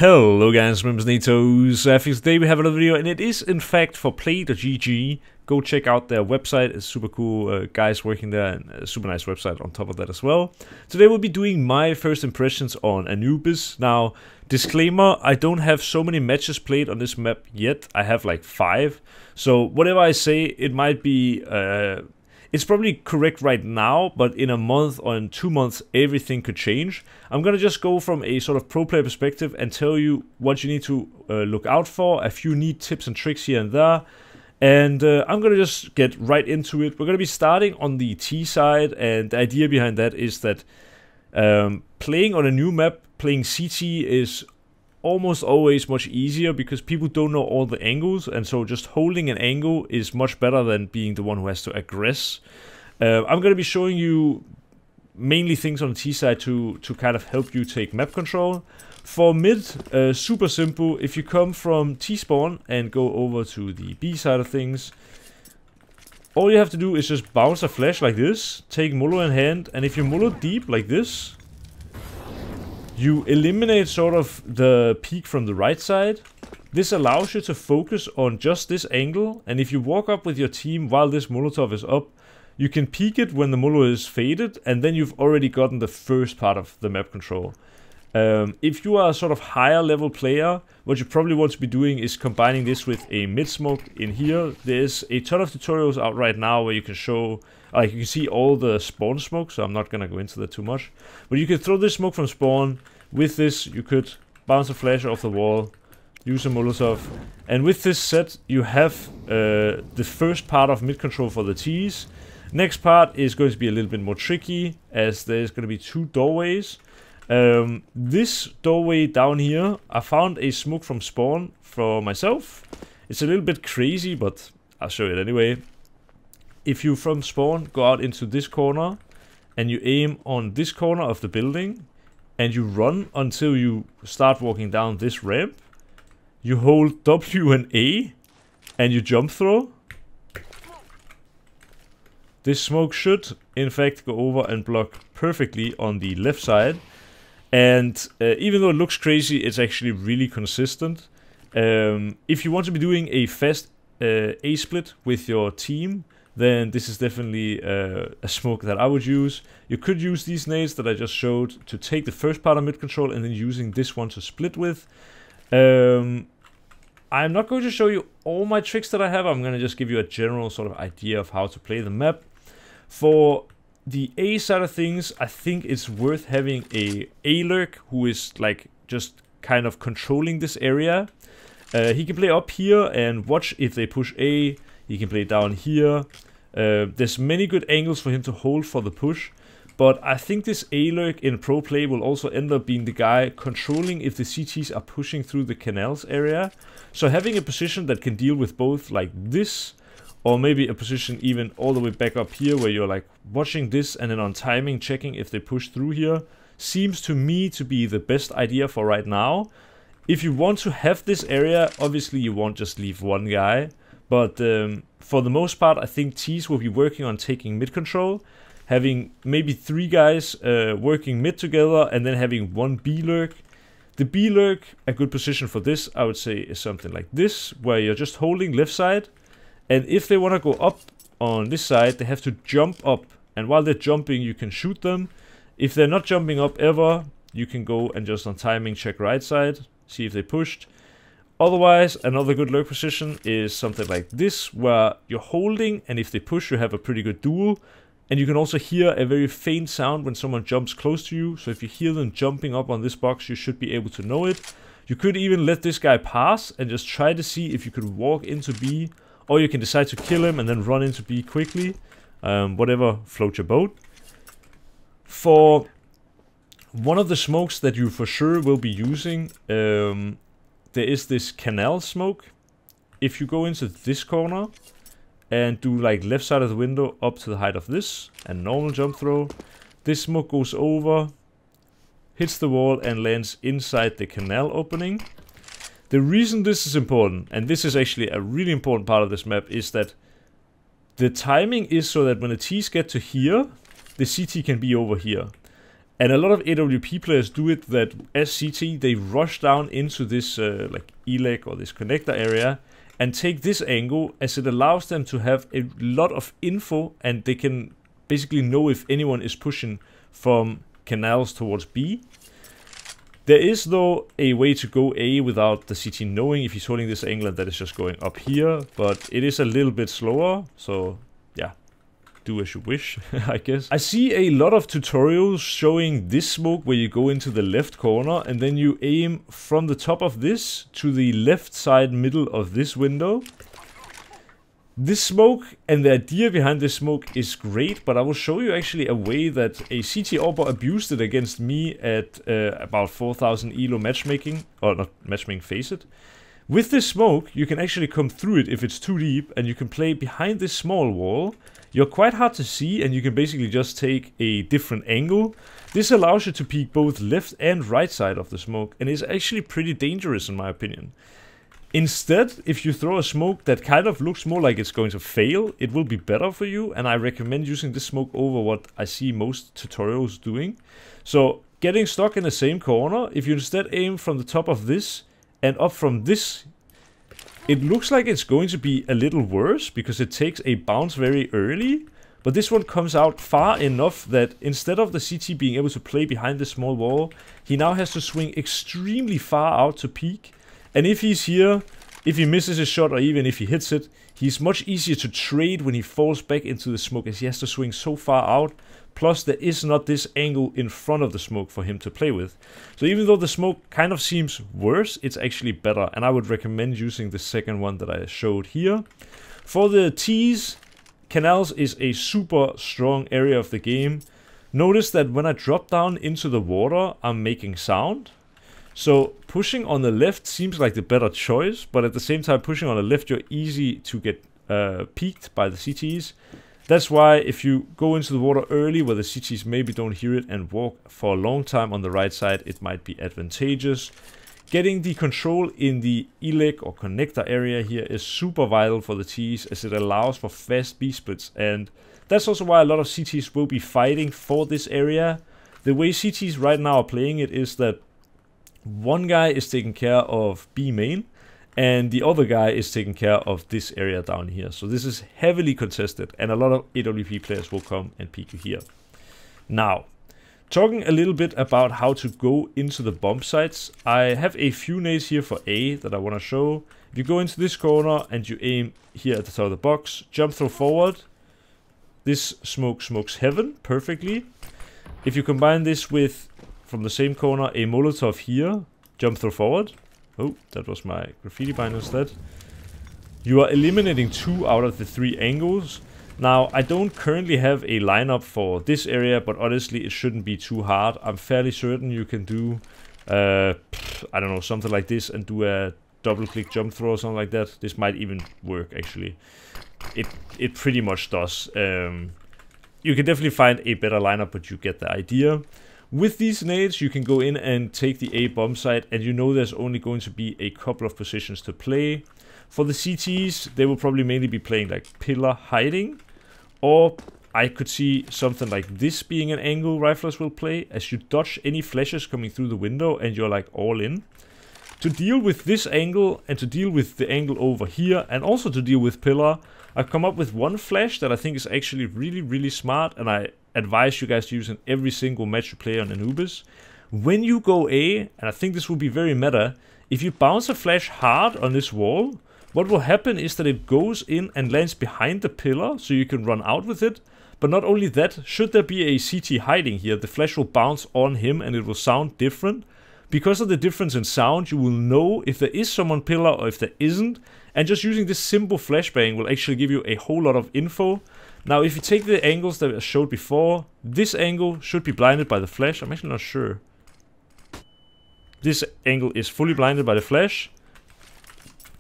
Hello guys, my name is NaToSaphiX. Today we have another video, and it is in fact for Play.gg. Go check out their website, it's super cool, guys working there, and a super nice website on top of that as well. Today we'll be doing my first impressions on Anubis. Now, disclaimer, I don't have so many matches played on this map yet. I have like 5, so whatever I say, it might be... it's probably correct right now, but in a month or in 2 months, everything could change. I'm gonna just go from a sort of pro player perspective and tell you what you need to look out for, a few neat tips and tricks here and there. And I'm gonna just get right into it. We're gonna be starting on the T side, and the idea behind that is that playing on a new map, playing CT is almost always much easier because people don't know all the angles, and so just holding an angle is much better than being the one who has to aggress. I'm going to be showing you mainly things on the T side to kind of help you take map control. For mid, super simple. If you come from T spawn and go over to the B side of things, all you have to do is just bounce a flash like this, take Molo in hand, and if you Molo deep like this, you eliminate sort of the peak from the right side. This allows you to focus on just this angle, and if you walk up with your team while this Molotov is up, you can peek it when the Molo is faded, and then you've already gotten the first part of the map control. If you are a sort of higher level player, what you probably want to be doing is combining this with a mid smoke in here. There's a ton of tutorials out right now where you can show, like you can see all the spawn smoke, so I'm not gonna go into that too much. But you can throw this smoke from spawn. With this, you could bounce a flash off the wall, use a Molotov, and with this set, you have the first part of mid control for the T's. Next part is going to be a little bit more tricky, as there's going to be 2 doorways. This doorway down here, I found a smoke from spawn for myself. It's a little bit crazy, but I'll show it anyway. If you from spawn go out into this corner, and you aim on this corner of the building, and you run until you start walking down this ramp, you hold W and A, and you jump throw. This smoke should, in fact, go over and block perfectly on the left side. And even though it looks crazy, it's actually really consistent. If you want to be doing a fast A split with your team, then this is definitely a smoke that I would use. You could use these nades that I just showed to take the first part of mid control, and then using this one to split with. I'm not going to show you all my tricks that I have. I'm going to just give you a general sort of idea of how to play the map. For the A side of things, I think it's worth having a lurk who is like just kind of controlling this area. He can play up here and watch if they push A. He can play down here. There's many good angles for him to hold for the push, but I think this A-lurk in pro play will also end up being the guy controlling if the CTs are pushing through the canals area. So having a position that can deal with both like this, or maybe a position even all the way back up here where you're like watching this and then on timing checking if they push through here, seems to me to be the best idea for right now. If you want to have this area, obviously you won't just leave one guy. But for the most part, I think T's will be working on taking mid control, having maybe 3 guys working mid together, and then having 1 B-lurk. The B-lurk, a good position for this, I would say, is something like this, where you're just holding left side, and if they want to go up on this side, they have to jump up, and while they're jumping, you can shoot them. If they're not jumping up ever, you can go and just on timing check right side, see if they pushed. Otherwise, another good lurk position is something like this, where you're holding, and if they push, you have a pretty good duel. And you can also hear a very faint sound when someone jumps close to you. So if you hear them jumping up on this box, you should be able to know it. You could even let this guy pass and just try to see if you could walk into B, or you can decide to kill him and then run into B quickly. Whatever floats your boat. For one of the smokes that you for sure will be using, there is this canal smoke. If you go into this corner and do like left side of the window up to the height of this and normal jump throw, this smoke goes over, hits the wall and lands inside the canal opening. The reason this is important, and this is actually a really important part of this map, is that the timing is so that when the T's get to here, the CT can be over here. And a lot of AWP players do it that as CT, they rush down into this like E-leg or this connector area and take this angle, as it allows them to have a lot of info, and they can basically know if anyone is pushing from canals towards B. There is, though, a way to go A without the CT knowing if he's holding this angle and that is just going up here, but it is a little bit slower, so yeah, do as you wish, I guess. I see a lot of tutorials showing this smoke where you go into the left corner and then you aim from the top of this to the left side middle of this window. This smoke and the idea behind this smoke is great, but I will show you actually a way that a CT AWPer abused it against me at about 4000 elo matchmaking, or not matchmaking, face it. With this smoke, you can actually come through it if it's too deep, and you can play behind this small wall. You're quite hard to see, and you can basically just take a different angle. This allows you to peek both left and right side of the smoke, and is actually pretty dangerous in my opinion. Instead, if you throw a smoke that kind of looks more like it's going to fail, it will be better for you, and I recommend using this smoke over what I see most tutorials doing. So, getting stuck in the same corner, if you instead aim from the top of this and up from this, it looks like it's going to be a little worse because it takes a bounce very early, but this one comes out far enough that instead of the CT being able to play behind this small wall, he now has to swing extremely far out to peek. And if he's here, if he misses his shot or even if he hits it, he's much easier to trade when he falls back into the smoke as he has to swing so far out. Plus there is not this angle in front of the smoke for him to play with. So even though the smoke kind of seems worse, it's actually better. And I would recommend using the second one that I showed here. For the T's, canals is a super strong area of the game. Notice that when I drop down into the water, I'm making sound. So pushing on the left seems like the better choice, but at the same time pushing on the left you're easy to get peeked by the CTs. That's why if you go into the water early where the CTs maybe don't hear it and walk for a long time on the right side, it might be advantageous. Getting the control in the E-leg or connector area here is super vital for the T's as it allows for fast B-splits, and that's also why a lot of CTs will be fighting for this area. The way CTs right now are playing it is that one guy is taking care of B main, and the other guy is taking care of this area down here. So this is heavily contested, and a lot of AWP players will come and peek you here. Now, talking a little bit about how to go into the bomb sites, I have a few nades here for A that I want to show. If you go into this corner and you aim here at the top of the box, jump throw forward, this smoke smokes heaven perfectly. If you combine this with, from the same corner, a Molotov here, jump throw forward. Oh, that was my graffiti bind instead. You are eliminating 2 out of the 3 angles. Now, I don't currently have a lineup for this area, but honestly, it shouldn't be too hard. I'm fairly certain you can do, I don't know, something like this and do a double-click jump throw or something like that. This might even work, actually. It pretty much does. You can definitely find a better lineup, but you get the idea. With these nades, you can go in and take the A bomb site, and you know there's only going to be a couple of positions to play. For the CTs, they will probably mainly be playing like pillar hiding, or I could see something like this being an angle riflers will play, as you dodge any flashes coming through the window and you're like all in. To deal with this angle and to deal with the angle over here and also to deal with pillar, I've come up with one flash that I think is actually really smart, and I advise you guys to use in every single match you play on Anubis. When you go A, and I think this will be very meta, if you bounce a flash hard on this wall, what will happen is that it goes in and lands behind the pillar, so you can run out with it. But not only that, should there be a CT hiding here, the flash will bounce on him and it will sound different. Because of the difference in sound, you will know if there is someone pillar or if there isn't. And just using this simple flashbang will actually give you a whole lot of info. Now, if you take the angles that I showed before, this angle should be blinded by the flash. I'm actually not sure. This angle is fully blinded by the flash.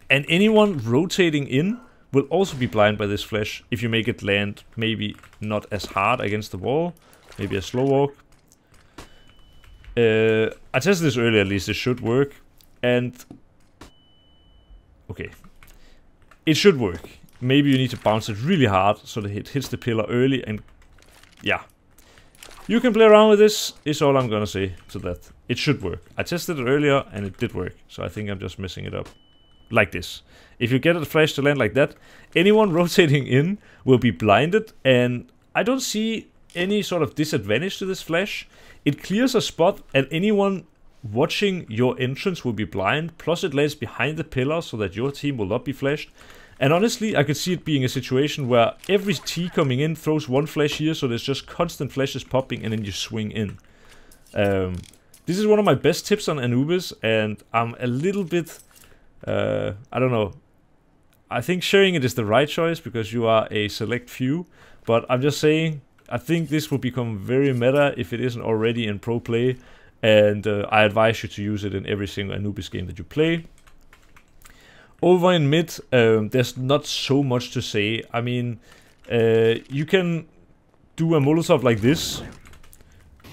And anyone rotating in will also be blinded by this flash if you make it land maybe not as hard against the wall. Maybe a slow walk. I tested this earlier, at least it should work. And okay, it should work. Maybe you need to bounce it really hard so that it hits the pillar early, and yeah. You can play around with this, is all I'm gonna say to that. It should work. I tested it earlier and it did work, so I think I'm just messing it up. Like this. If you get a flash to land like that, anyone rotating in will be blinded, and I don't see any sort of disadvantage to this flash. It clears a spot, and anyone watching your entrance will be blind, plus it lands behind the pillar so that your team will not be flashed. And honestly, I could see it being a situation where every T coming in throws one flash here, so there's just constant flashes popping, and then you swing in. This is one of my best tips on Anubis, and I'm a little bit, I don't know. I think sharing it is the right choice because you are a select few, but I'm just saying, I think this will become very meta if it isn't already in pro play, and I advise you to use it in every single Anubis game that you play. Over in mid, there's not so much to say. I mean, you can do a Molotov like this,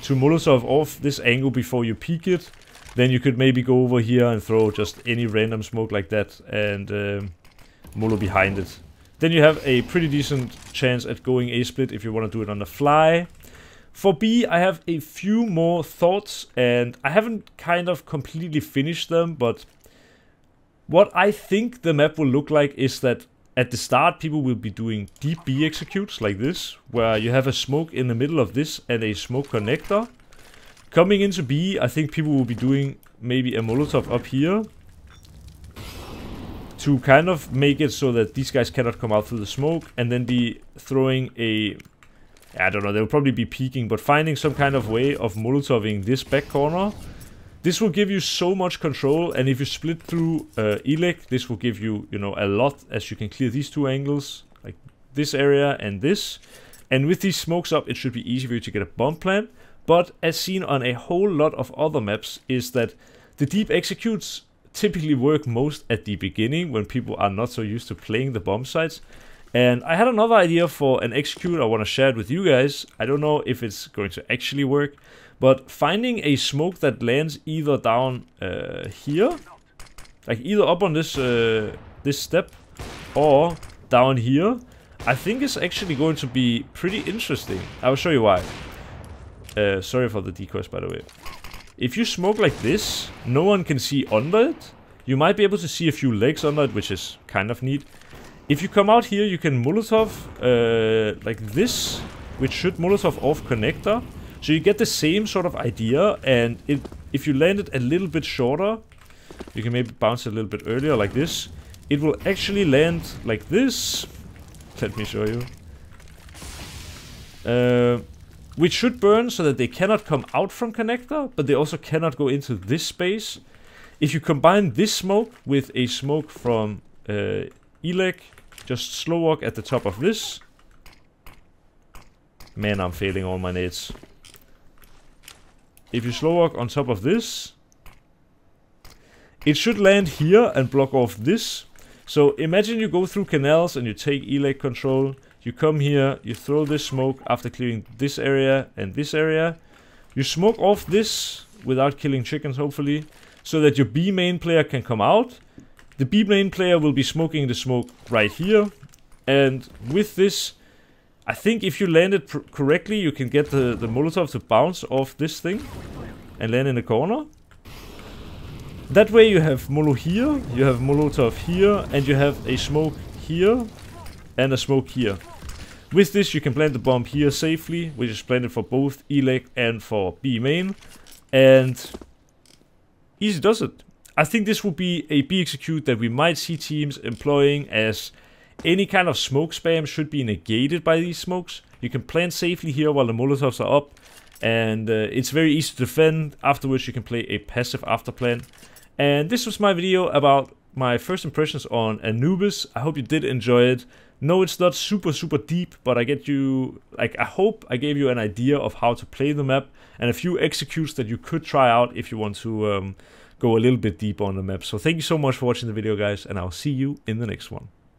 to Molotov off this angle before you peek it. Then you could maybe go over here and throw just any random smoke like that, and Molo behind it. Then you have a pretty decent chance at going A-split if you want to do it on the fly. For B, I have a few more thoughts, and I haven't kind of completely finished them, but what I think the map will look like is that at the start people will be doing deep B executes like this, where you have a smoke in the middle of this and a smoke connector. Coming into B, I think people will be doing maybe a Molotov up here, to kind of make it so that these guys cannot come out through the smoke, and then be throwing a, I don't know, they'll probably be peeking, but finding some kind of way of Molotoving this back corner. This will give you so much control, and if you split through Elec, this will give you, you know, a lot, as you can clear these two angles, like this area and this. And with these smokes up, it should be easy for you to get a bomb plant. But as seen on a whole lot of other maps, is that the deep executes typically work most at the beginning when people are not so used to playing the bomb sites. And I had another idea for an execute I want to share it with you guys. I don't know if it's going to actually work, but finding a smoke that lands either down here, like either up on this this step, or down here, I think is actually going to be pretty interesting. I will show you why. Sorry for the decoys, by the way. If you smoke like this, no one can see under it. You might be able to see a few legs under it, which is kind of neat. If you come out here, you can Molotov like this, which should Molotov off connector. So you get the same sort of idea, and if you land it a little bit shorter, you can maybe bounce it a little bit earlier like this. It will actually land like this. Let me show you. Which should burn so that they cannot come out from connector, but they also cannot go into this space. If you combine this smoke with a smoke from Elec, just slow walk at the top of this. Man, I'm failing all my nades. If you slow walk on top of this, it should land here and block off this. So imagine you go through canals and you take Elec control. You come here, you throw this smoke after clearing this area and this area. You smoke off this without killing chickens, hopefully, so that your B main player can come out. The B main player will be smoking the smoke right here. And with this, I think if you land it correctly, you can get the Molotov to bounce off this thing and land in the corner. That way you have Molo here, you have Molotov here, and you have a smoke here and a smoke here. With this you can plant the bomb here safely, which is planted for both Elec and for B main. And easy does it. I think this will be a B execute that we might see teams employing, as any kind of smoke spam should be negated by these smokes. You can plant safely here while the Molotovs are up, and it's very easy to defend. Afterwards you can play a passive after plant. And this was my video about my first impressions on Anubis. I hope you did enjoy it. No, it's not super deep, but I hope I gave you an idea of how to play the map and a few executes that you could try out if you want to go a little bit deeper on the map. So thank you so much for watching the video, guys, and I'll see you in the next one.